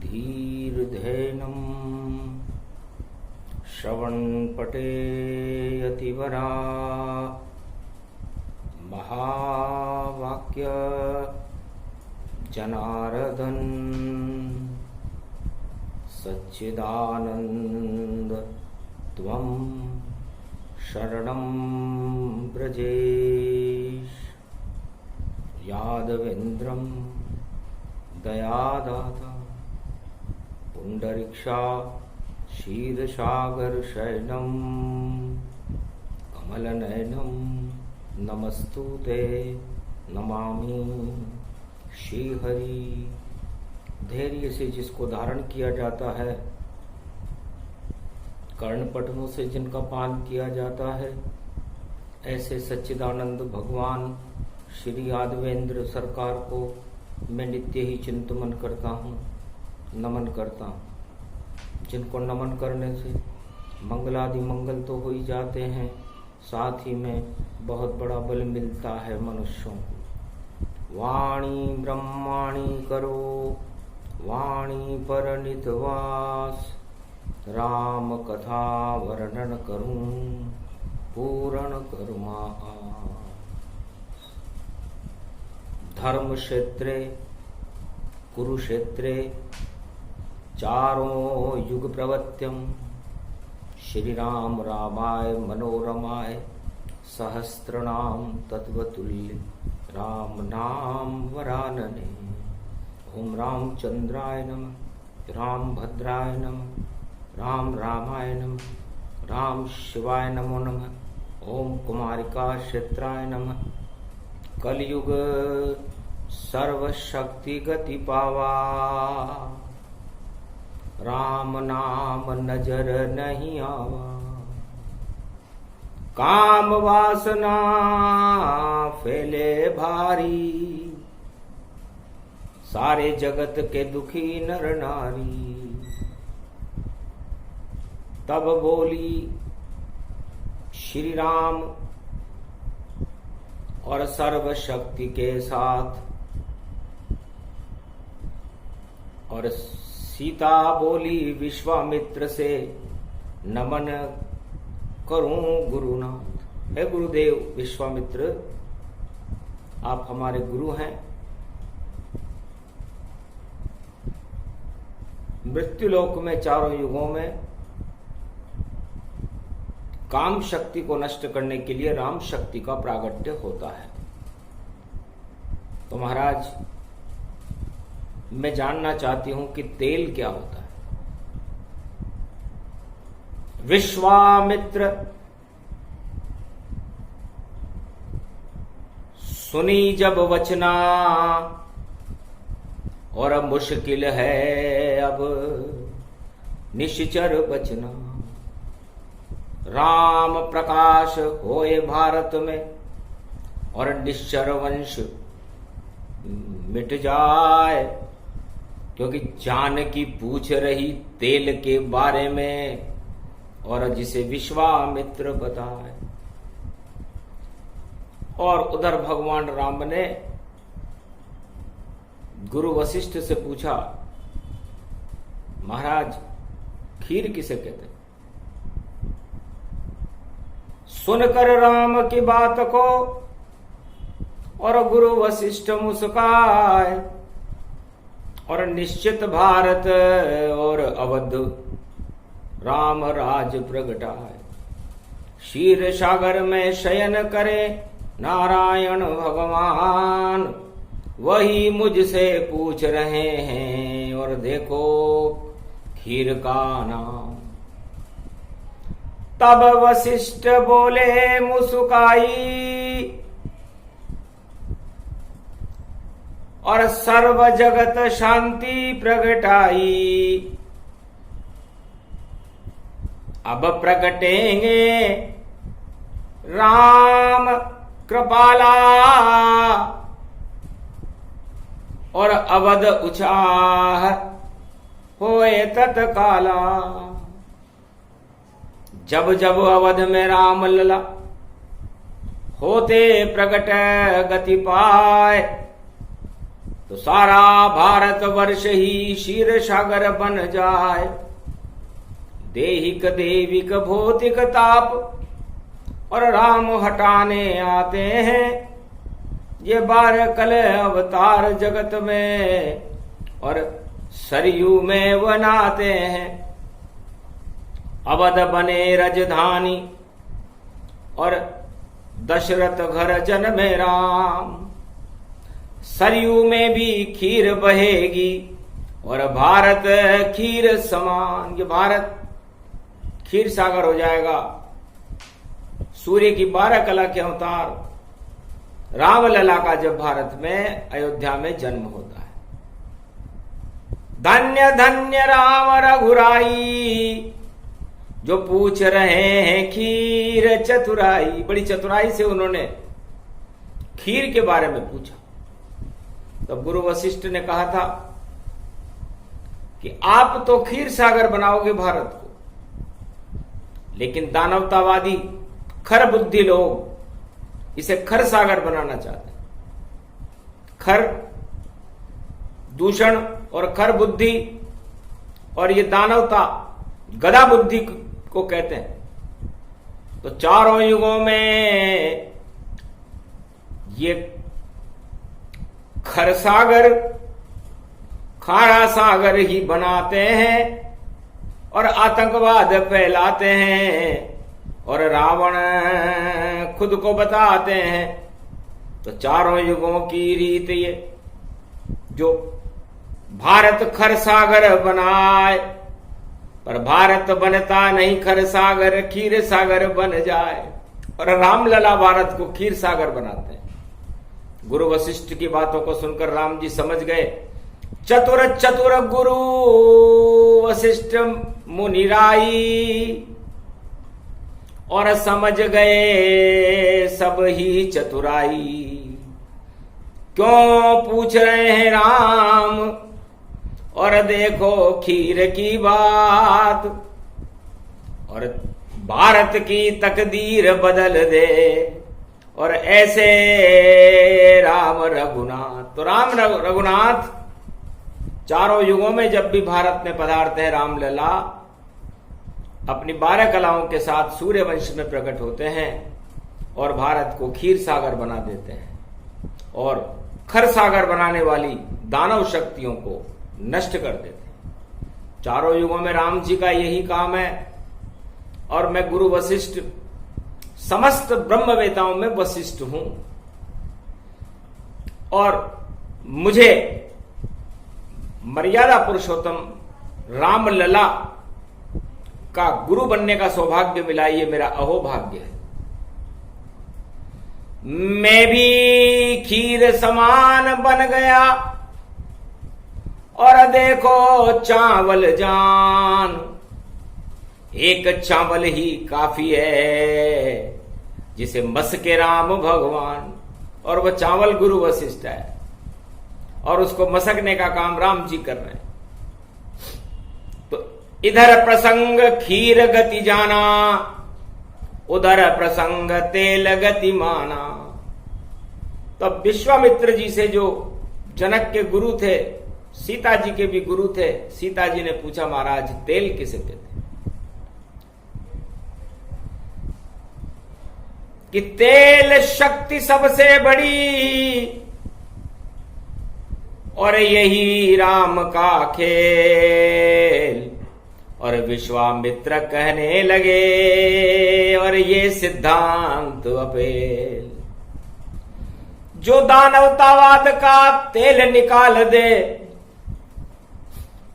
धीर्धेनम् श्रवणपटेयतिवरा महावाक्य जनार्दन सच्चिदानंद त्वं शरणं व्रजेश। यादवेन्द्रं दयादाता पुंडरीक्षा क्षीरसागर शयनं कमलनयनं नमस्तुते नमामि श्रीहरि। धैर्य से जिसको धारण किया जाता है, कर्णपटनों से जिनका पान किया जाता है, ऐसे सच्चिदानंद भगवान श्री यादवेंद्र सरकार को मैं नित्य ही चिंतन करता हूँ, नमन करता हूँ। जिनको नमन करने से मंगलादि मंगल तो हो ही जाते हैं, साथ ही में बहुत बड़ा बल मिलता है मनुष्यों को। वाणी ब्रह्माणी करो वाणी पर नितवास, राम कथा वर्णन करूं पूर्ण करुमा। धर्म क्षेत्रे कुरुक्षेत्रे चारों युग प्रवत्यम, श्री राम रामाय मनोरमाय सहस्त्रनाम तत्वतुल्य राम नाम वरानने। ओम रामचंद्राय नमः, राम भद्राय नमः, राम रामाय नमः, राम शिवाय नमो नमः। ओम कुमारिका क्षेत्राय नमः। कलयुग सर्वशक्ति गति पावा, राम नाम नजर नहीं आवा। काम वासना फैले भारी, सारे जगत के दुखी नर नारी। तब बोली श्री राम और सर्वशक्ति के साथ, और सीता बोली विश्वामित्र से, नमन करूं गुरुनाथ। हे गुरुदेव विश्वामित्र, आप हमारे गुरु हैं। मृत्युलोक में चारों युगों में काम शक्ति को नष्ट करने के लिए राम शक्ति का प्रागट्य होता है। तो महाराज, मैं जानना चाहती हूं कि तेल क्या होता है। विश्वामित्र सुनी जब वचना, और अब मुश्किल है अब निश्चर बचना। राम प्रकाश होए भारत में, और निश्चर वंश मिट जाए। क्योंकि जानकी पूछ रही तेल के बारे में, और जिसे विश्वामित्र बताए। और उधर भगवान राम ने गुरु वशिष्ठ से पूछा, महाराज खीर किसे कहते हैं? सुनकर राम की बात को और गुरु वशिष्ठ मुस्काए, और निश्चित भारत और अवध राम राज प्रगटाए। क्षीर सागर में शयन करे नारायण भगवान, वही मुझसे पूछ रहे हैं, और देखो खीर का नाम। तब वशिष्ठ बोले मुस्काई, और सर्व जगत शांति प्रगटाई। अब प्रगटेंगे राम कृपाला, और अवध उछाह होए तत्काला। जब जब अवध में राम लला होते प्रगट गति पाए, तो सारा भारत वर्ष ही क्षीर सागर बन जाए। देहिक देविक भौतिक ताप और राम हटाने आते हैं, ये 12 कल अवतार जगत में और सरयू में बनाते हैं। अवध बने राजधानी और दशरथ घर जन्मे राम। सरयू में भी खीर बहेगी और भारत खीर समान। ये भारत खीर सागर हो जाएगा। सूर्य की 12 कला के अवतार रामलला का जब भारत में अयोध्या में जन्म होता है। धन्य धन्य राम रघुराई, जो पूछ रहे हैं खीर चतुराई। बड़ी चतुराई से उन्होंने खीर के बारे में पूछा। तब गुरु वशिष्ठ ने कहा था कि आप तो खीर सागर बनाओगे भारत को, लेकिन दानवतावादी खर बुद्धि लोग इसे खर सागर बनाना चाहते हैं। खर दूषण और खर बुद्धि और ये दानवता गधा बुद्धि को कहते हैं। तो चारों युगों में ये खर सागर खारा सागर ही बनाते हैं और आतंकवाद फैलाते हैं और रावण खुद को बताते हैं। तो चारों युगों की रीत ये, जो भारत खर सागर बनाए, पर भारत बनता नहीं खर सागर, खीर सागर बन जाए। और रामलला भारत को खीर सागर बनाते हैं। गुरु वशिष्ठ की बातों को सुनकर राम जी समझ गए। चतुर चतुर गुरु वशिष्ठ मुनिराई, और समझ गए सब ही चतुराई। क्यों पूछ रहे हैं राम, और देखो खीर की बात, और भारत की तकदीर बदल दे। और ऐसे राम रघुनाथ। तो राम रघुनाथ चारों युगों में जब भी भारत में पधारते हैं, रामलला अपनी 12 कलाओं के साथ सूर्य वंश में प्रकट होते हैं और भारत को खीर सागर बना देते हैं और खर सागर बनाने वाली दानव शक्तियों को नष्ट कर देते हैं। चारों युगों में राम जी का यही काम है। और मैं गुरु वशिष्ठ समस्त ब्रह्मवेताओं में वशिष्ठ हूं, और मुझे मर्यादा पुरुषोत्तम रामलला का गुरु बनने का सौभाग्य मिला। ये मेरा अहोभाग्य है। मैं भी खीर समान बन गया, और देखो चावल जान, एक चावल ही काफी है जिसे मस के राम भगवान। और वह चावल गुरु वशिष्ठ है, और उसको मसकने का काम राम जी कर रहे हैं। तो इधर प्रसंग खीर गति जाना, उधर प्रसंग तेल गति माना। तो विश्वामित्र जी से जो जनक के गुरु थे, सीता जी के भी गुरु थे, सीता जी ने पूछा महाराज तेल किसे कहते हैं? कि तेल शक्ति सबसे बड़ी, और यही राम का खेल। और विश्वामित्र कहने लगे, और ये सिद्धांत अपेल। जो दानवतावाद का तेल निकाल दे,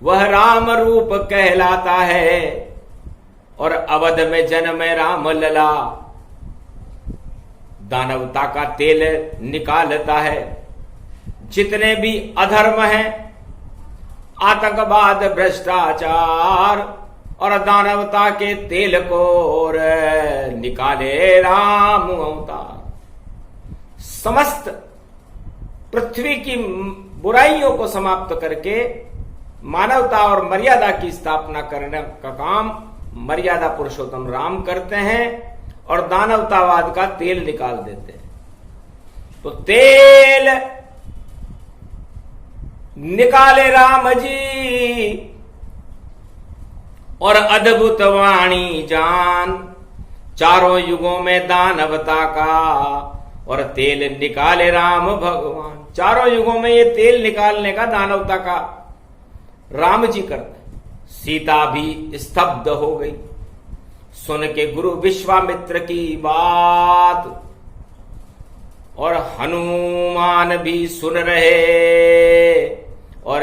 वह राम रूप कहलाता है। और अवध में जन्मे रामलला दानवता का तेल निकालता है। जितने भी अधर्म हैं, आतंकवाद, भ्रष्टाचार और दानवता के तेल को और निकाले राम अवतार। समस्त पृथ्वी की बुराइयों को समाप्त करके मानवता और मर्यादा की स्थापना करने का काम मर्यादा पुरुषोत्तम राम करते हैं, और दानवतावाद का तेल निकाल देते हैं। तो तेल निकाले राम जी और अद्भुत वाणी जान, चारों युगों में दानवता का और तेल निकाले राम भगवान। चारों युगों में ये तेल निकालने का दानवता का राम जी करते हैं। सीता भी स्तब्ध हो गई सुन के गुरु विश्वामित्र की बात, और हनुमान भी सुन रहे और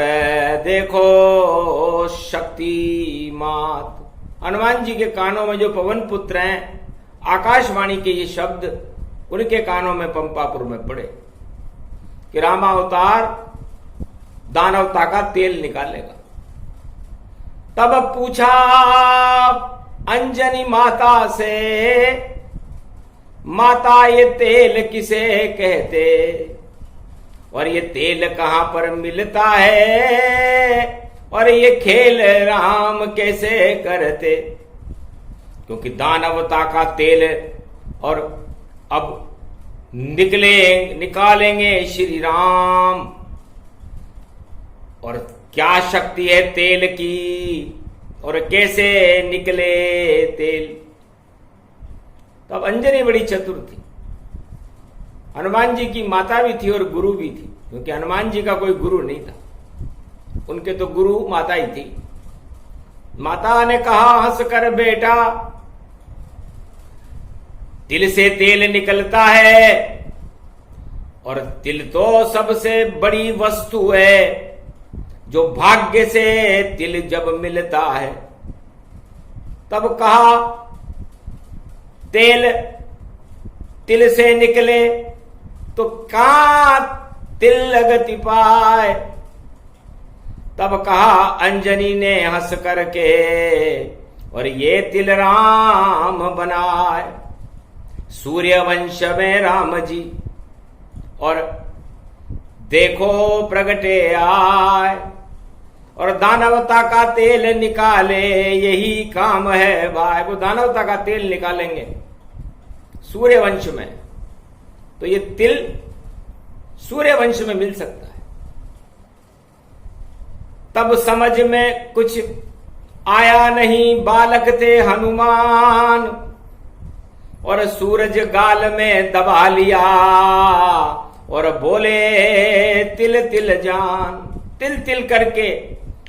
देखो शक्ति मात। हनुमान जी के कानों में जो पवन पुत्र हैं, आकाशवाणी के ये शब्द उनके कानों में पंपापुर में पड़े कि रामावतार दानवता का तेल निकालेगा। तब पूछा अंजनी माता से, माता ये तेल किसे कहते और ये तेल कहां पर मिलता है और ये खेल राम कैसे करते। क्योंकि दानवता का तेल और अब निकालेंगे श्री राम, और क्या शक्ति है तेल की और कैसे निकले तेल। तब अंजनी बड़ी चतुर थी, हनुमान जी की माता भी थी और गुरु भी थी, क्योंकि हनुमान जी का कोई गुरु नहीं था, उनके तो गुरु माता ही थी। माता ने कहा हंसकर, बेटा तिल से तेल निकलता है और तिल तो सबसे बड़ी वस्तु है, जो भाग्य से तिल जब मिलता है। तब कहा तिल से निकले तो कहां तिल लगती पाए। तब कहा अंजनी ने हंस करके, और ये तिल राम बनाए। सूर्यवंश में राम जी और देखो प्रगटे आए, और दानवता का तेल निकाले, यही काम है भाई। वो दानवता का तेल निकालेंगे सूर्यवंश में, तो ये तिल सूर्यवंश में मिल सकता है। तब समझ में कुछ आया नहीं, बालक थे हनुमान, और सूरज गाल में दबा लिया और बोले तिल तिल जान। तिल तिल करके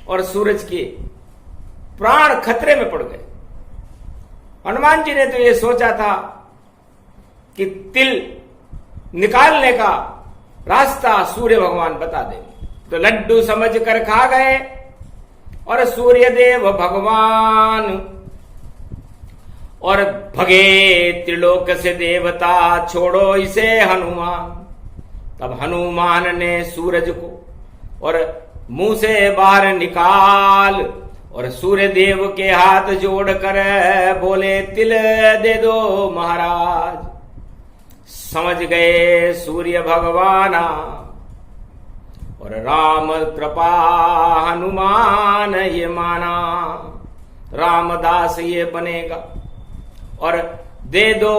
और सूरज के प्राण खतरे में पड़ गए। हनुमान जी ने तो ये सोचा था कि तिल निकालने का रास्ता सूर्य भगवान बता देंगे, तो लड्डू समझ कर खा गए। और सूर्य देव भगवान और भगे त्रिलोक से देवता, छोड़ो इसे हनुमान। तब हनुमान ने सूरज को और मुंह से बाहर निकाल, और सूर्य देव के हाथ जोड़कर बोले तिल दे दो महाराज। समझ गए सूर्य भगवान, और राम कृपा हनुमान ये माना, रामदास ये बनेगा और दे दो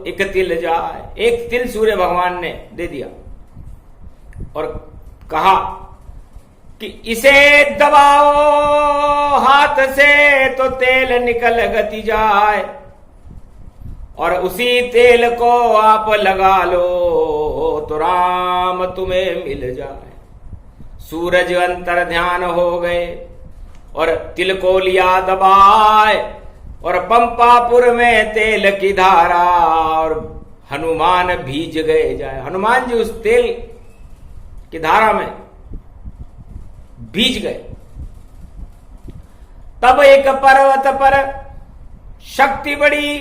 एक तिल जाए। एक तिल सूर्य भगवान ने दे दिया और कहा कि इसे दबाओ हाथ से तो तेल निकल गति जाए, और उसी तेल को आप लगा लो तो राम तुम्हें मिल जाए। सूरज अंतर ध्यान हो गए और तिल को लिया दबाए, और पंपापुर में तेल की धारा, और हनुमान भीज गए जाए। हनुमान जी उस तेल की धारा में भीज गए। तब एक पर्वत पर शक्ति बड़ी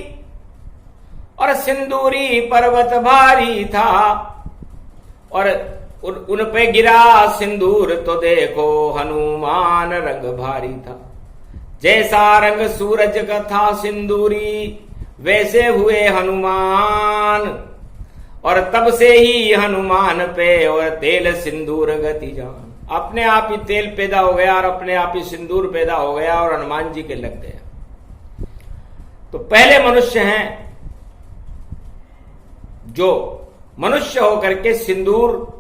और सिंदूरी पर्वत भारी था, और उन पे गिरा सिंदूर तो देखो हनुमान रंग भारी था। जैसा रंग सूरज का था सिंदूरी, वैसे हुए हनुमान, और तब से ही हनुमान पे और तेल सिंदूर गति जान। अपने आप ही तेल पैदा हो गया और अपने आप ही सिंदूर पैदा हो गया और हनुमान जी के लग गया। तो पहले मनुष्य हैं जो मनुष्य होकर के सिंदूर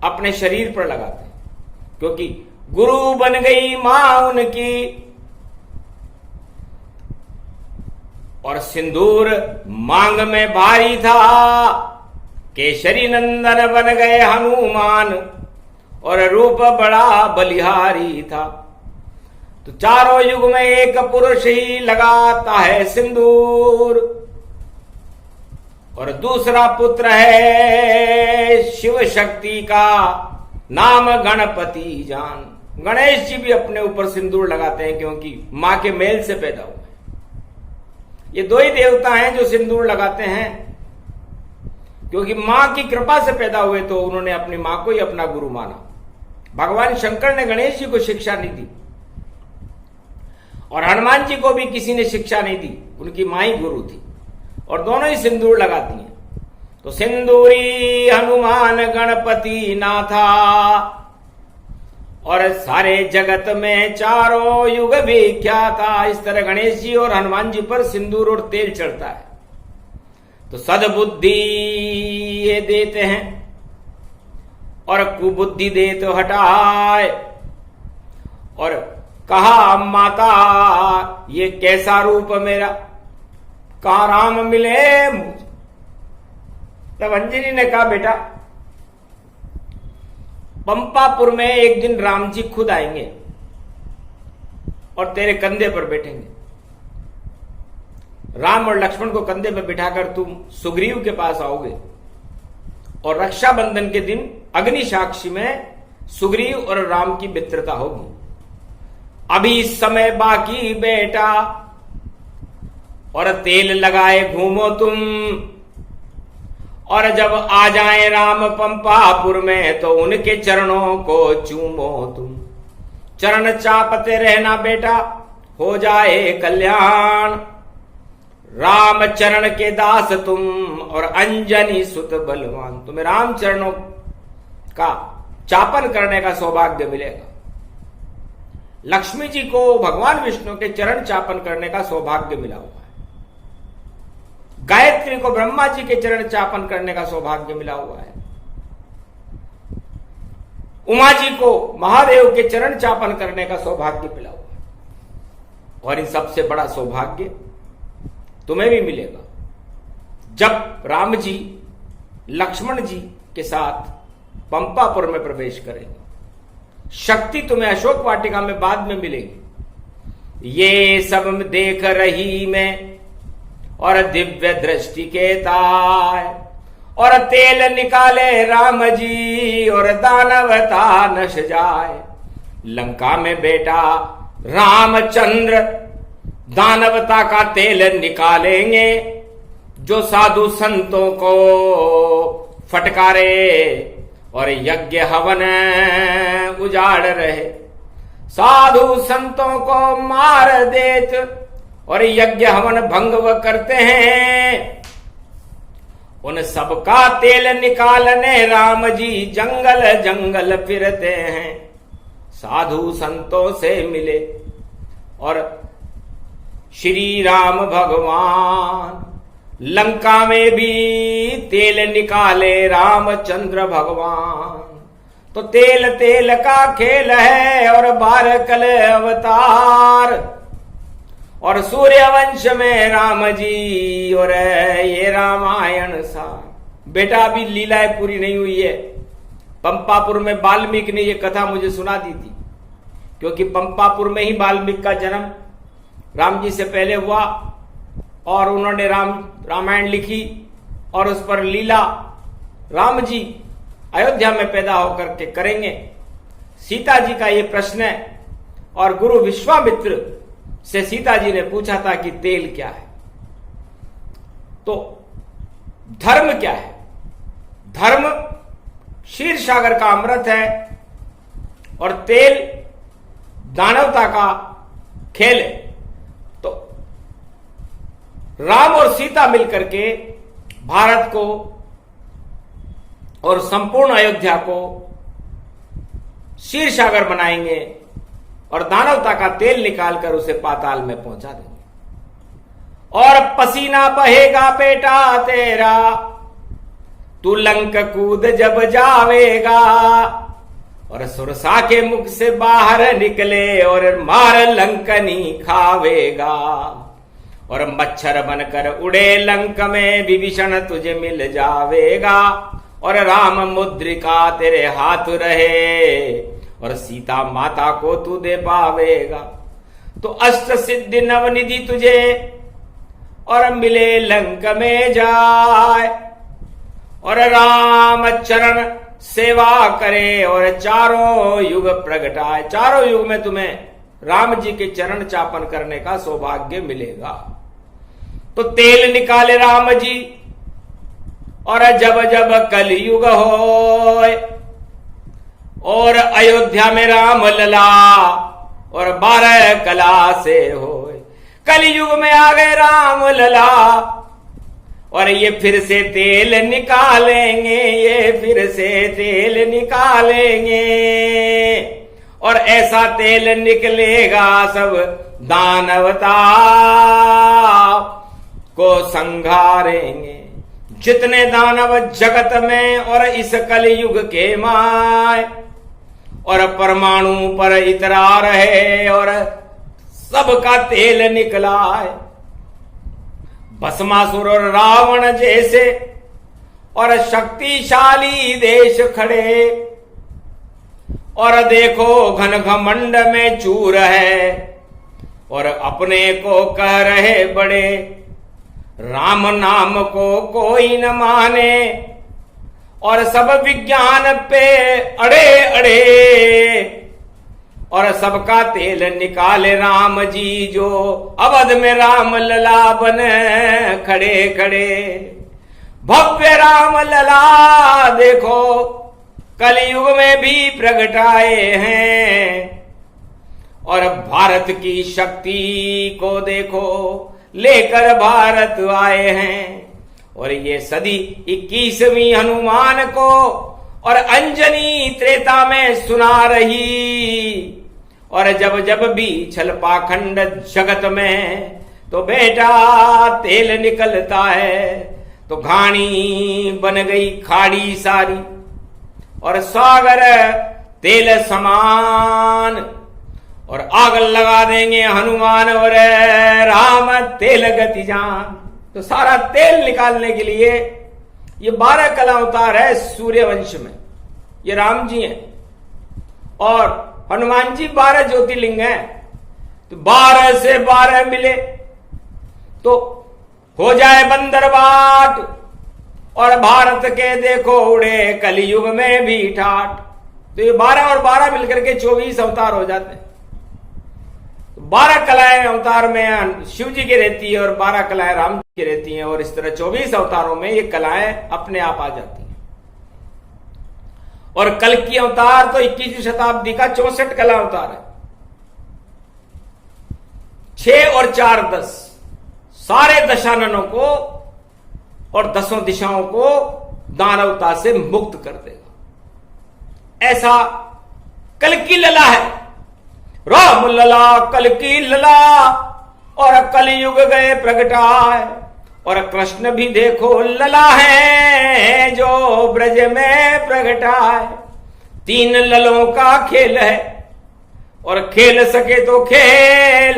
अपने शरीर पर लगाते हैं। क्योंकि गुरु बन गई मां उनकी, और सिंदूर मांग में भारी था। केसरी नंदन बन गए हनुमान, और रूप बड़ा बलिहारी था। तो चारों युग में एक पुरुष ही लगाता है सिंदूर, और दूसरा पुत्र है शिव शक्ति का, नाम गणपति जान। गणेश जी भी अपने ऊपर सिंदूर लगाते हैं, क्योंकि मां के मेल से पैदा हुए। ये दो ही देवता हैं जो सिंदूर लगाते हैं, क्योंकि मां की कृपा से पैदा हुए, तो उन्होंने अपनी मां को ही अपना गुरु माना। भगवान शंकर ने गणेश जी को शिक्षा नहीं दी, और हनुमान जी को भी किसी ने शिक्षा नहीं दी, उनकी मां ही गुरु थी, और दोनों ही सिंदूर लगाती हैं। तो सिंदूरी हनुमान गणपति नाथा, और सारे जगत में चारों युग विख्याता। इस तरह गणेश जी और हनुमान जी पर सिंदूर और तेल चढ़ता है। तो सद्बुद्धि ये देते हैं, और कुबुद्धि दे तो हटाए। और कहा माता ये कैसा रूप मेरा, कहा राम मिले मुझे। तब अंजनी ने कहा बेटा, पंपापुर में एक दिन राम जी खुद आएंगे और तेरे कंधे पर बैठेंगे। राम और लक्ष्मण को कंधे पर बिठाकर तुम सुग्रीव के पास आओगे, और रक्षाबंधन के दिन अग्नि साक्षी में सुग्रीव और राम की मित्रता होगी। अभी इस समय बाकी बेटा, और तेल लगाए घूमो तुम, और जब आ जाए राम पंपापुर में, तो उनके चरणों को चूमो तुम। चरण चापते रहना बेटा, हो जाए कल्याण। राम चरण के दास तुम, और अंजनी सुत बलवान। तुम्हें राम चरणों का चापन करने का सौभाग्य मिलेगा। लक्ष्मी जी को भगवान विष्णु के चरण चापन करने का सौभाग्य मिला हुआ है। गायत्री को ब्रह्मा जी के चरण चापन करने का सौभाग्य मिला हुआ है। उमा जी को महादेव के चरण चापन करने का सौभाग्य मिला हुआ है। और इन सबसे बड़ा सौभाग्य तुम्हें भी मिलेगा जब राम जी लक्ष्मण जी के साथ पंपापुर में प्रवेश करेंगे। शक्ति तुम्हें अशोक वाटिका में बाद में मिलेगी। ये सब देख रही मैं, और दिव्य दृष्टि के ताय, और तेल निकाले राम जी, और दानवता नश जाए। लंका में बेटा रामचंद्र दानवता का तेल निकालेंगे, जो साधु संतों को फटकारे और यज्ञ हवन उजाड़ रहे। साधु संतों को मार देत और यज्ञ हवन भंग करते हैं। उन सबका तेल निकालने राम जी जंगल जंगल फिरते हैं। साधु संतों से मिले और श्री राम भगवान लंका में भी तेल निकाले रामचंद्र भगवान। तो तेल तेल का खेल है और 12 कल अवतार, और सूर्यवंश में राम जी और ये रामायण सार। बेटा अभी लीलाएं पूरी नहीं हुई है। पंपापुर में वाल्मीकि ने ये कथा मुझे सुना दी थी, क्योंकि पंपापुर में ही वाल्मीकि का जन्म राम जी से पहले हुआ, और उन्होंने रामायण लिखी और उस पर लीला राम जी अयोध्या में पैदा होकर के करेंगे। सीता जी का ये प्रश्न है, और गुरु विश्वामित्र से सीता जी ने पूछा था कि तेल क्या है। तो धर्म क्या है? धर्म क्षीर सागर का अमृत है, और तेल दानवता का खेल है। तो राम और सीता मिलकर के भारत को और संपूर्ण अयोध्या को क्षीर सागर बनाएंगे, और दानवता का तेल निकालकर उसे पाताल में पहुंचा देंगे। और पसीना बहेगा बेटा तेरा, तू लंक कूद जब जावेगा, और सुरसा के मुख से बाहर निकले और मार लंकनी खावेगा। और मच्छर बनकर उड़े लंक में विभीषण तुझे मिल जावेगा। और राम मुद्रिका तेरे हाथ रहे और सीता माता को तू दे पावेगा। तो अष्ट सिद्धि नवनिधि तुझे और मिले लंक में जाए। और राम चरण सेवा करे और चारों युग प्रगटाए। चारों युग में तुम्हें राम जी के चरण चापन करने का सौभाग्य मिलेगा। तो तेल निकाले राम जी और जब जब कलयुग होए और अयोध्या में राम लला और 12 कला से होए। कलयुग में आ गए राम लला और ये फिर से तेल निकालेंगे, ये फिर से तेल निकालेंगे। और ऐसा तेल निकलेगा सब दानवता को संघारेंगे। जितने दानव जगत में और इस कलयुग के माय और परमाणु पर इतरा रहे और सबका तेल निकला है। भस्मासुर और रावण जैसे और शक्तिशाली देश खड़े और देखो घन घमंड में चूर है और अपने को कह रहे बड़े। राम नाम को कोई न माने और सब विज्ञान पे अड़े अड़े और सबका तेल निकाले राम जी जो अवध में राम लला बन खड़े खड़े। भव्य राम लला देखो कलयुग में भी प्रगटाए हैं और भारत की शक्ति को देखो लेकर भारत आए हैं। और ये सदी 21वीं हनुमान को और अंजनी त्रेता में सुना रही। और जब जब भी छल पाखंड जगत में तो बेटा तेल निकलता है तो घानी बन गई खाड़ी सारी और सागर तेल समान। और आग लगा देंगे हनुमान और राम तेल गति जान। तो सारा तेल निकालने के लिए ये 12 कला अवतार है सूर्यवंश में। ये राम जी हैं और हनुमान जी 12 ज्योतिर्लिंग हैं। तो 12 से 12 मिले तो हो जाए बंदर बाट और भारत के देखो उड़े कलयुग में भी ठाट। तो ये 12 और 12 मिलकर के 24 अवतार हो जाते हैं। 12 कलाएं अवतार में शिव जी की रहती है और 12 कलाएं राम जी की रहती हैं। और इस तरह 24 अवतारों में ये कलाएं अपने आप आ जाती हैं। और कल की अवतार तो 21वीं शताब्दी का 64 कला अवतार है। 6 और 4 10 सारे दशाननों को और 10 दिशाओं को दानवता से मुक्त कर देगा। ऐसा कल की लला है। राम लला कल की लला और कलयुग गए प्रगटाए। और कृष्ण भी देखो लला है जो ब्रज में प्रगटाए। 3 ललों का खेल है और खेल सके तो खेल।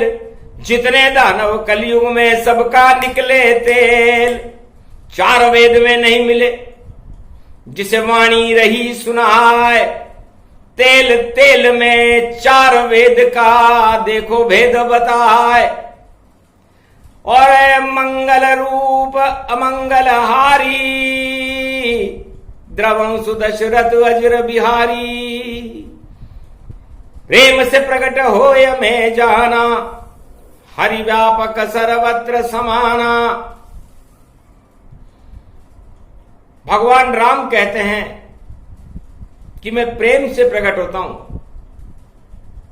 जितने दानव कलयुग में सबका निकले तेल। 4 वेद में नहीं मिले जिसे वाणी रही सुनाए। तेल तेल में 4 वेद का देखो भेद बताए। और मंगल रूप अमंगल हारी द्रवंशु दशरथ अजर बिहारी। प्रेम से प्रकट होय में जाना हरि व्यापक सर्वत्र समाना। भगवान राम कहते हैं कि मैं प्रेम से प्रकट होता हूं।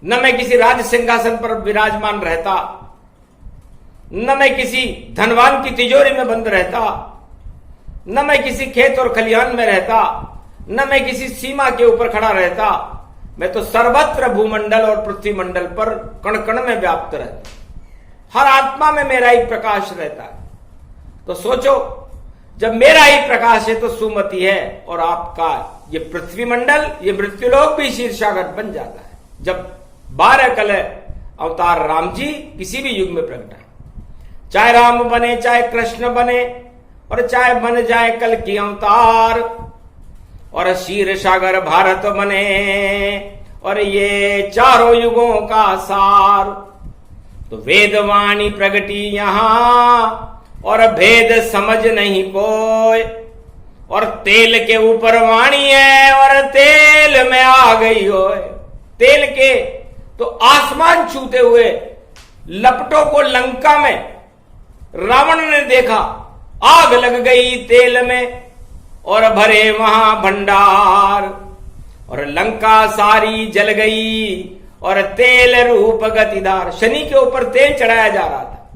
न मैं किसी राज सिंहासन पर विराजमान रहता, न मैं किसी धनवान की तिजोरी में बंद रहता, न मैं किसी खेत और खलिहान में रहता, न मैं किसी सीमा के ऊपर खड़ा रहता। मैं तो सर्वत्र भूमंडल और पृथ्वी मंडल पर कण कण में व्याप्त रहता। हर आत्मा में मेरा ही प्रकाश रहता है। तो सोचो, जब मेरा ही प्रकाश है तो सुमति है और आपका ये पृथ्वी मंडल, ये मृत्युलोक भी क्षीरसागर बन जाता है जब 12 कल अवतार राम जी किसी भी युग में प्रकट है। चाहे राम बने, चाहे कृष्ण बने, और चाहे बन जाए कल की अवतार, और क्षीरसागर भारत बने, और ये चारों युगों का सार। तो वेदवाणी प्रगटी यहां, और भेद समझ नहीं कोई, और तेल के ऊपर वाणी है, और तेल में आ गई हो। तेल के तो आसमान छूते हुए लपटों को लंका में रावण ने देखा, आग लग गई तेल में, और भरे वहां भंडार, और लंका सारी जल गई, और तेल रूप गतिदार। शनि के ऊपर तेल चढ़ाया जा रहा था।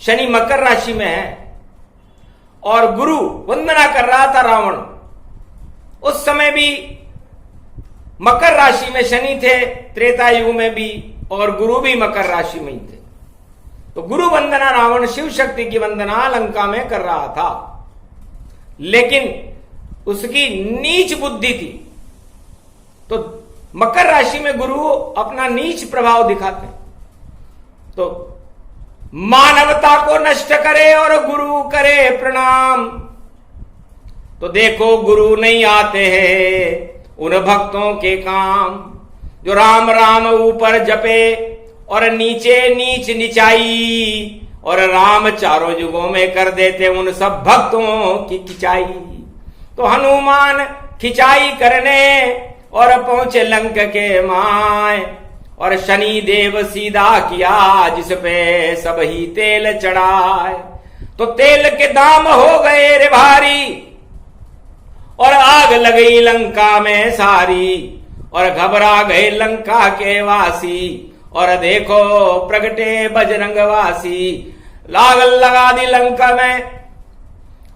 शनि मकर राशि में है, और गुरु वंदना कर रहा था रावण। उस समय भी मकर राशि में शनि थे, त्रेता युग में भी, और गुरु भी मकर राशि में ही थे। तो गुरु वंदना रावण शिव शक्ति की वंदना लंका में कर रहा था, लेकिन उसकी नीच बुद्धि थी। तो मकर राशि में गुरु अपना नीच प्रभाव दिखाते हैं। तो मानवता को नष्ट करे और गुरु करे प्रणाम। तो देखो गुरु नहीं आते हैं उन भक्तों के काम, जो राम राम ऊपर जपे और नीचे नीच निचाई, और राम चारों युगों में कर देते उन सब भक्तों की खिंचाई। तो हनुमान खिंचाई करने और पहुंचे लंक के माय, और शनि देव सीधा किया जिस पे सब ही तेल चढ़ाए। तो तेल के दाम हो गए रे भारी, और आग लगई लंका में सारी, और घबरा गए लंका के वासी। और देखो प्रगटे बजरंगवासी, लागल लगा दी लंका में,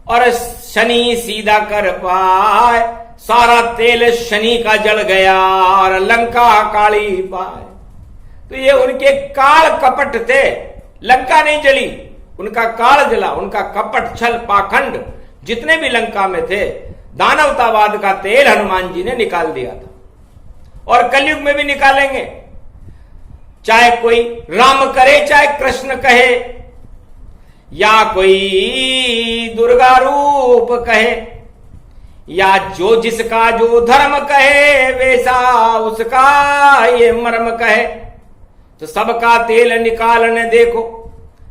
और शनि सीधा कर पाए। सारा तेल शनि का जल गया, और लंका काली पाए। तो ये उनके काल कपट थे। लंका नहीं जली, उनका काल जला, उनका कपट छल पाखंड जितने भी लंका में थे, दानवतावाद का तेल हनुमान जी ने निकाल दिया था, और कलयुग में भी निकालेंगे। चाहे कोई राम करे, चाहे कृष्ण कहे, या कोई दुर्गा रूप कहे, या जो जिसका जो धर्म कहे, वैसा उसका ये मर्म कहे। तो सबका तेल निकालने देखो,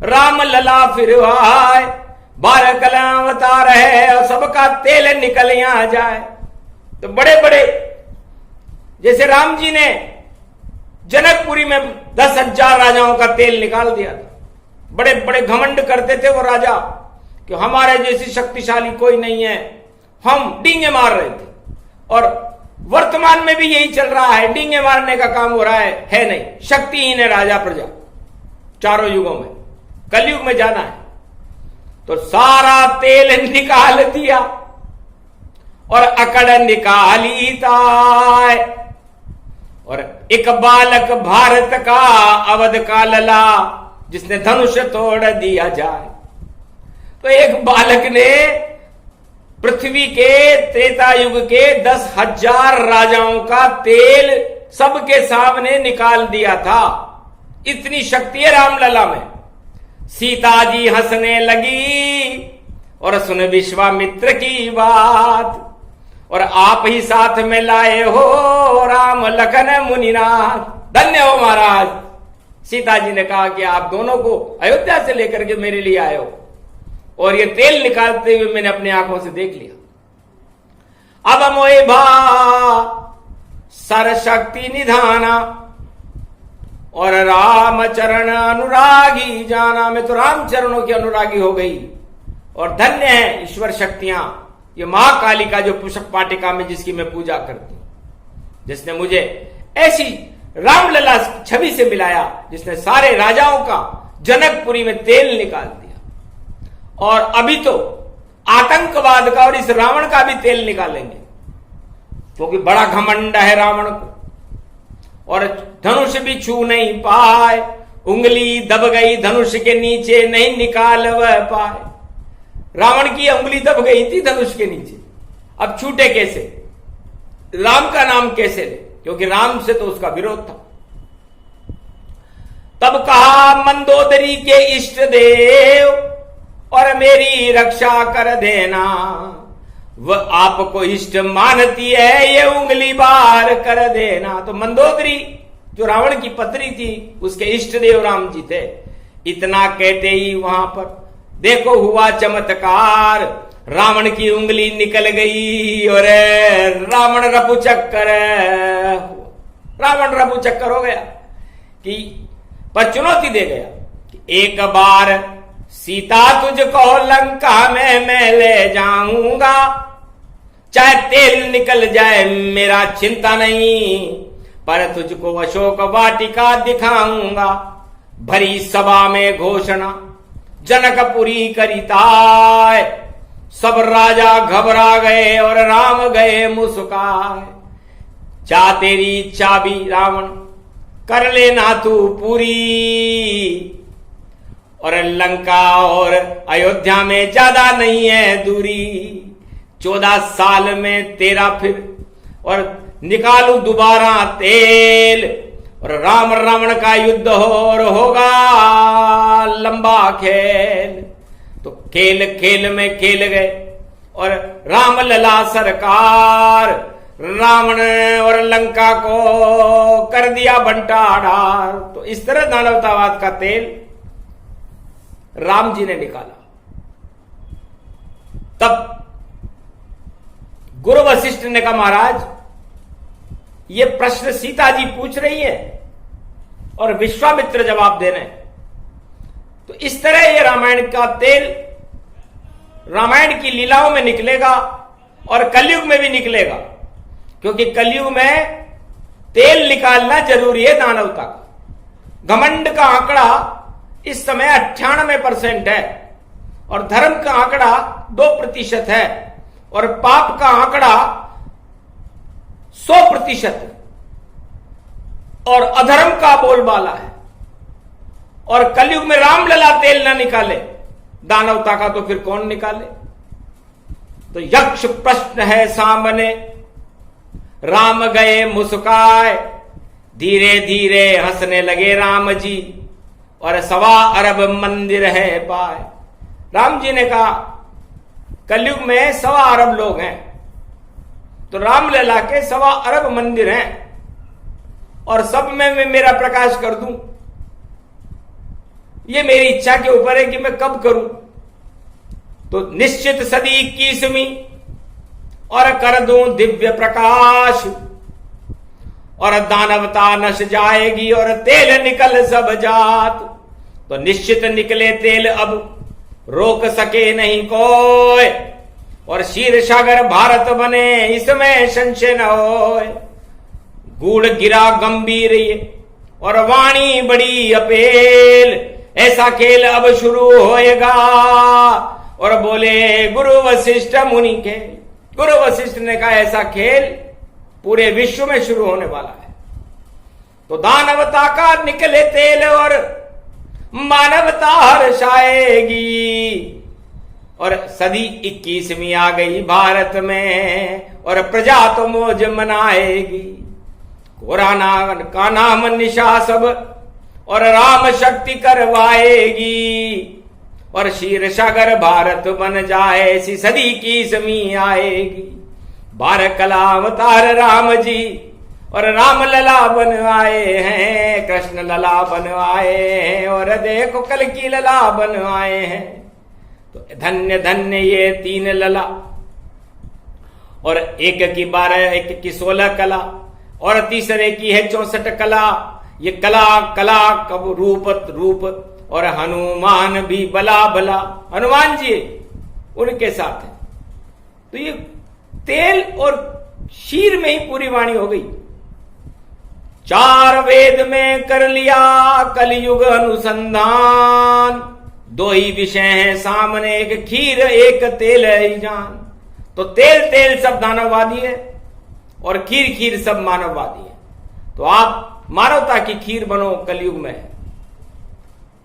राम लला फिर आए, 12 कला अवतार है, और सबका तेल निकल यहां जाए। तो बड़े बड़े, जैसे राम जी ने जनकपुरी में 10,000 राजाओं का तेल निकाल दिया था। बड़े बड़े घमंड करते थे वो राजा कि हमारे जैसी शक्तिशाली कोई नहीं है, हम डींगे मार रहे थे। और वर्तमान में भी यही चल रहा है, डींगे मारने का काम हो रहा है नहीं। शक्तिहीन है राजा प्रजा चारों युगों में, कलयुग में जाना है। तो सारा तेल निकाल दिया, और अकड़ निकाली ताय, और एक बालक भारत का अवध का लला, जिसने धनुष तोड़ दिया जाए। तो एक बालक ने पृथ्वी के त्रेता युग के 10,000 राजाओं का तेल सबके सामने निकाल दिया था। इतनी शक्ति है रामलला में। सीता जी हंसने लगी और सुन विश्वामित्र की बात, और आप ही साथ में लाए हो राम लखन मुनिनाथ। धन्य हो महाराज। सीता जी ने कहा कि आप दोनों को अयोध्या से लेकर के मेरे लिए आए हो, और ये तेल निकालते हुए मैंने अपनी आंखों से देख लिया। अब मोए भा सरशक्ति निधाना, और राम चरण अनुरागी जाना। मैं तो राम चरणों की अनुरागी हो गई, और धन्य है ईश्वर शक्तियां, ये महाकालिका जो पुष्प वाटिका में जिसकी मैं पूजा करती हूं, जिसने मुझे ऐसी रामलला छवि से मिलाया, जिसने सारे राजाओं का जनकपुरी में तेल निकाल दिया। और अभी तो आतंकवाद का और इस रावण का भी तेल निकालेंगे, क्योंकि बड़ा घमंड है रावण को, और धनुष भी छू नहीं पाए। उंगली दब गई धनुष के नीचे, नहीं निकाल वह पाए। रावण की उंगली दब गई थी धनुष के नीचे, अब छूटे कैसे? राम का नाम कैसे ले, क्योंकि राम से तो उसका विरोध था। तब कहा मंदोदरी के इष्ट देव और मेरी रक्षा कर देना, वह आपको इष्ट मानती है, ये उंगली बार कर देना। तो मंदोदरी जो रावण की पत्नी थी, उसके इष्ट देव राम जी थे। इतना कहते ही वहां पर देखो हुआ चमत्कार, रावण की उंगली निकल गई और रावण रफू चक्कर हो गया कि पर चुनौती दे गया कि एक बार सीता तुझको लंका में मैं ले जाऊंगा, चाहे तेल निकल जाए मेरा चिंता नहीं, पर तुझको अशोक वाटिका दिखाऊंगा। भरी सभा में घोषणा जनकपुरी करिताय, सब राजा घबरा गए और राम गए मुस्काए। जा तेरी इच्छा भी रावण कर लेना तू पूरी, और लंका और अयोध्या में ज्यादा नहीं है दूरी। 14 साल में तेरा फिर और निकालू दोबारा तेल, और राम रावण का युद्ध हो और होगा लंबा खेल। तो खेल खेल में खेल गए और राम लला सरकार, रावण और लंका को कर दिया बंटाढार। तो इस तरह दानवतावाद का तेल राम जी ने निकाला। तब गुरु वशिष्ठ ने कहा महाराज ये प्रश्न सीता जी पूछ रही है और विश्वामित्र जवाब दे रहे हैं, तो इस तरह ये रामायण का तेल रामायण की लीलाओं में निकलेगा और कलयुग में भी निकलेगा, क्योंकि कलयुग में तेल निकालना जरूरी है दानवता का। घमंड का आंकड़ा इस समय 98% है और धर्म का आंकड़ा 2% है और पाप का आंकड़ा 100% है और अधर्म का बोलबाला है। और कलयुग में रामलला तेल ना निकाले दानवता का, तो फिर कौन निकाले? तो यक्ष प्रश्न है सामने, राम गए मुस्काए, धीरे धीरे हंसने लगे राम जी, और 1.25 अरब मंदिर है पाए। राम जी ने कहा कलयुग में 1.25 अरब लोग हैं, तो रामलला के 1.25 अरब मंदिर हैं और सब में मैं मेरा प्रकाश कर दूं। ये मेरी इच्छा के ऊपर है कि मैं कब करूं। तो निश्चित सदी 21वीं और कर दूं दिव्य प्रकाश, और दानवता नश जाएगी और तेल निकल सब जात। तो निश्चित निकले तेल अब रोक सके नहीं कोई, और शीर सागर भारत बने इसमें संशय न होए। गूढ़ गिरा गंभीर ये और वाणी बड़ी अपेल, ऐसा खेल अब शुरू होएगा। और बोले गुरु वशिष्ठ मुनि के, गुरु वशिष्ठ ने कहा ऐसा खेल पूरे विश्व में शुरू होने वाला है। तो दानवता का निकले तेल और मानवता हर्षाएगी, और सदी 21वीं आ गई भारत में और प्रजा तो मौज मनाएगी। कोराना का नाम निशा सब और राम शक्ति करवाएगी, और शीर सागर भारत बन जाए ऐसी सदी 21वीं आएगी। 12 कला अवतार राम जी और राम लला बन आए हैं, कृष्ण लला बन आए हैं, और देखो कल की लला बन आए हैं। तो धन्य धन्य ये 3 लला, और एक की 12, एक की 16 कला, और तीसरे की है 64 कला। ये कला कला कब रूप और हनुमान भी बला बला, हनुमान जी उनके साथ है। तो ये तेल और शीर में ही पूरी वाणी हो गई। 4 वेद में कर लिया कलयुग अनुसंधान, 2 ही विषय हैं सामने, एक खीर एक तेल है जान। तो तेल तेल सब दानववादी है और खीर खीर सब मानववादी है। तो आप मानवता की खीर बनो कलयुग में,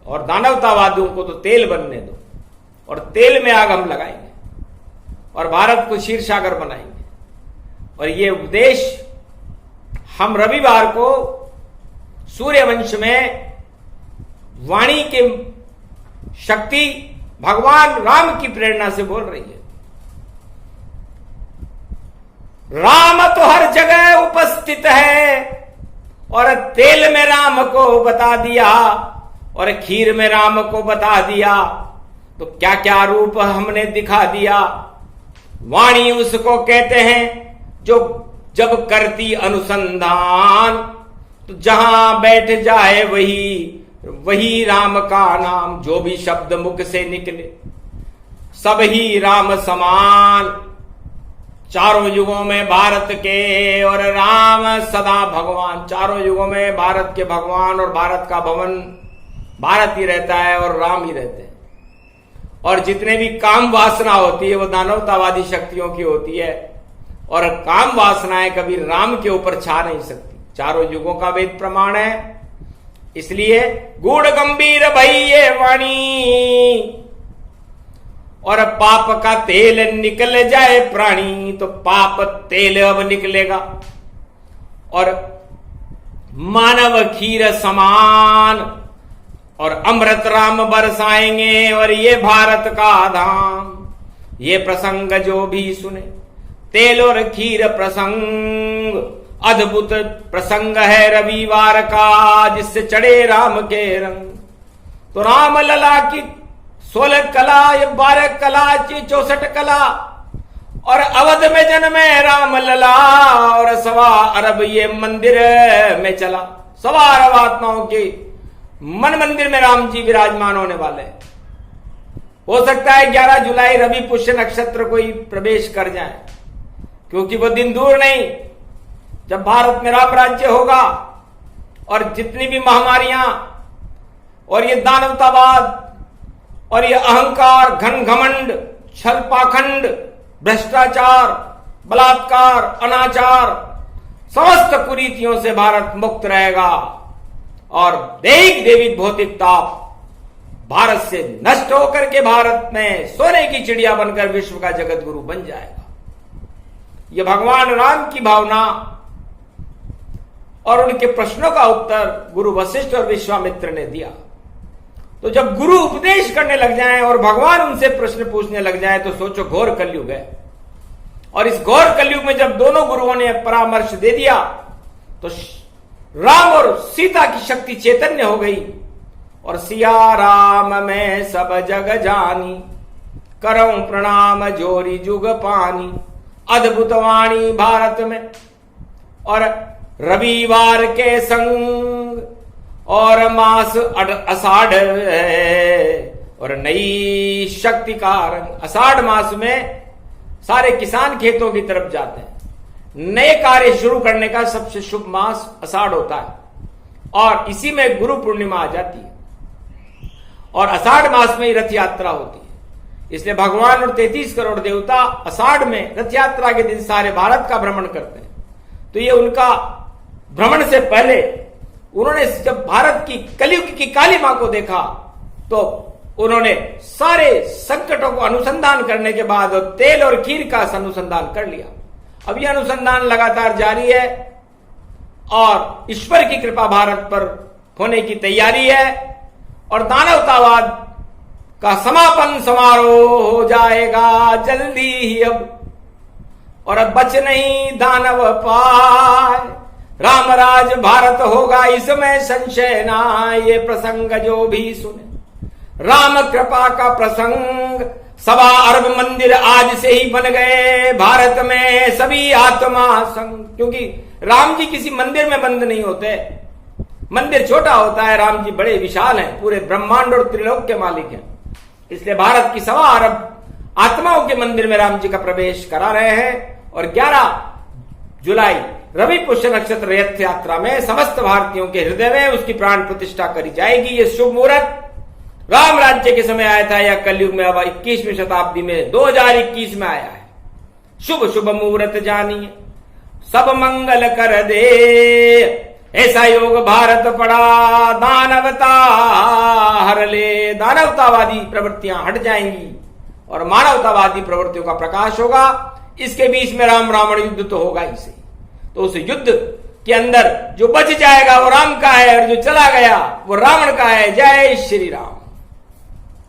और दानवतावादियों को तो तेल बनने दो, और तेल में आग हम लगाएंगे और भारत को क्षीर सागर बनाएंगे। और ये उपदेश हम रविवार को सूर्यवंश में वाणी की शक्ति भगवान राम की प्रेरणा से बोल रही है। राम तो हर जगह उपस्थित है और तेल में राम को बता दिया और खीर में राम को बता दिया, तो क्या क्या रूप हमने दिखा दिया। वाणी उसको कहते हैं जो जब करती अनुसंधान, तो जहां बैठ जाए वही राम का नाम। जो भी शब्द मुख से निकले सब ही राम समान। चारों युगों में भारत के और राम सदा भगवान। चारों युगों में भारत के भगवान और भारत का भवन भारत ही रहता है और राम ही रहते हैं। और जितने भी काम वासना होती है वो दानवतावादी शक्तियों की होती है, और काम वासनाएं कभी राम के ऊपर छा नहीं सकती। चारों युगों का वेद प्रमाण है। इसलिए गूढ़ गंभीर भई ये वाणी, और पाप का तेल निकल जाए प्राणी, तो पाप तेल अब निकलेगा और मानव खीर समान, और अमृत राम बरसाएंगे और ये भारत का धाम। ये प्रसंग जो भी सुने, तेल और खीर प्रसंग अद्भुत प्रसंग है रविवार का, जिससे चढ़े राम के रंग। तो राम लला की 16 कला, ये 12 कला, 64 कला, और अवध में जन्मे राम लला, और 1.25 अरब ये मंदिर में चला। 1.25 अरब आत्माओं के मन मंदिर में राम जी विराजमान होने वाले। हो सकता है 11 जुलाई रवि पुष्य नक्षत्र को ही प्रवेश कर जाए, क्योंकि वो दिन दूर नहीं जब भारत में राम राज्य होगा और जितनी भी महामारियां और ये दानवतावाद और ये अहंकार, घन घमंड, छल पाखंड, भ्रष्टाचार, बलात्कार, अनाचार, समस्त कुरीतियों से भारत मुक्त रहेगा और दैहिक देविक भौतिक ताप भारत से नष्ट होकर के भारत में सोने की चिड़िया बनकर विश्व का जगत गुरु बन जाएगा। यह भगवान राम की भावना और उनके प्रश्नों का उत्तर गुरु वशिष्ठ और विश्वामित्र ने दिया। तो जब गुरु उपदेश करने लग जाएं और भगवान उनसे प्रश्न पूछने लग जाएं, तो सोचो घोर कलयुग है। और इस घोर कलयुग में जब दोनों गुरुओं ने परामर्श दे दिया, तो राम और सीता की शक्ति चैतन्य हो गई। और सिया राम में सब जग जानी, करऊं प्रणाम जोरी जुग पानी। अद्भुत वाणी भारत में और रविवार के संग और मास आषाढ़ और नई शक्ति का रंग। आषाढ़ मास में सारे किसान खेतों की तरफ जाते हैं। नए कार्य शुरू करने का सबसे शुभ मास आषाढ़ होता है और इसी में गुरु पूर्णिमा आ जाती है और आषाढ़ मास में ही रथ यात्रा होती है। इसलिए भगवान और 33 करोड़ देवता आषाढ़ में रथ यात्रा के दिन सारे भारत का भ्रमण करते हैं। तो ये उनका भ्रमण से पहले उन्होंने जब भारत की कलयुग की काली मां को देखा, तो उन्होंने सारे संकटों को अनुसंधान करने के बाद और तेल और खीर का अनुसंधान कर लिया। अब यह अनुसंधान लगातार जारी है और ईश्वर की कृपा भारत पर होने की तैयारी है और दानवतावाद का समापन समारोह हो जाएगा जल्दी ही अब। और अब बच नहीं दानव पाए, रामराज भारत होगा इसमें संशय ना। ये प्रसंग जो भी सुने, राम कृपा का प्रसंग। 1.25 अरब मंदिर आज से ही बन गए भारत में, सभी आत्मा संग। क्योंकि राम जी किसी मंदिर में बंद नहीं होते, मंदिर छोटा होता है, राम जी बड़े विशाल हैं, पूरे ब्रह्मांड और त्रिलोक के मालिक हैं। इसलिए भारत की 1.25 अरब आत्माओं के मंदिर में राम जी का प्रवेश करा रहे हैं। और 11 जुलाई रवि पुष्य नक्षत्र रथ यात्रा में समस्त भारतीयों के हृदय में उसकी प्राण प्रतिष्ठा करी जाएगी। ये शुभ मुहूर्त राम राज्य के समय आया था या कलयुग में अब 21वीं शताब्दी में 2021 में आया है। शुभ शुभ मुहूर्त जानिए, सब मंगल कर दे, ऐसा योग भारत पड़ा। दानवता हर ले, दानवतावादी प्रवृत्तियां हट जाएंगी और मानवतावादी प्रवृत्तियों का प्रकाश होगा। इसके बीच में राम रावण युद्ध तो होगा ही सही। तो उस युद्ध के अंदर जो बच जाएगा वो राम का है और जो चला गया वो रावण का है। जय श्री राम।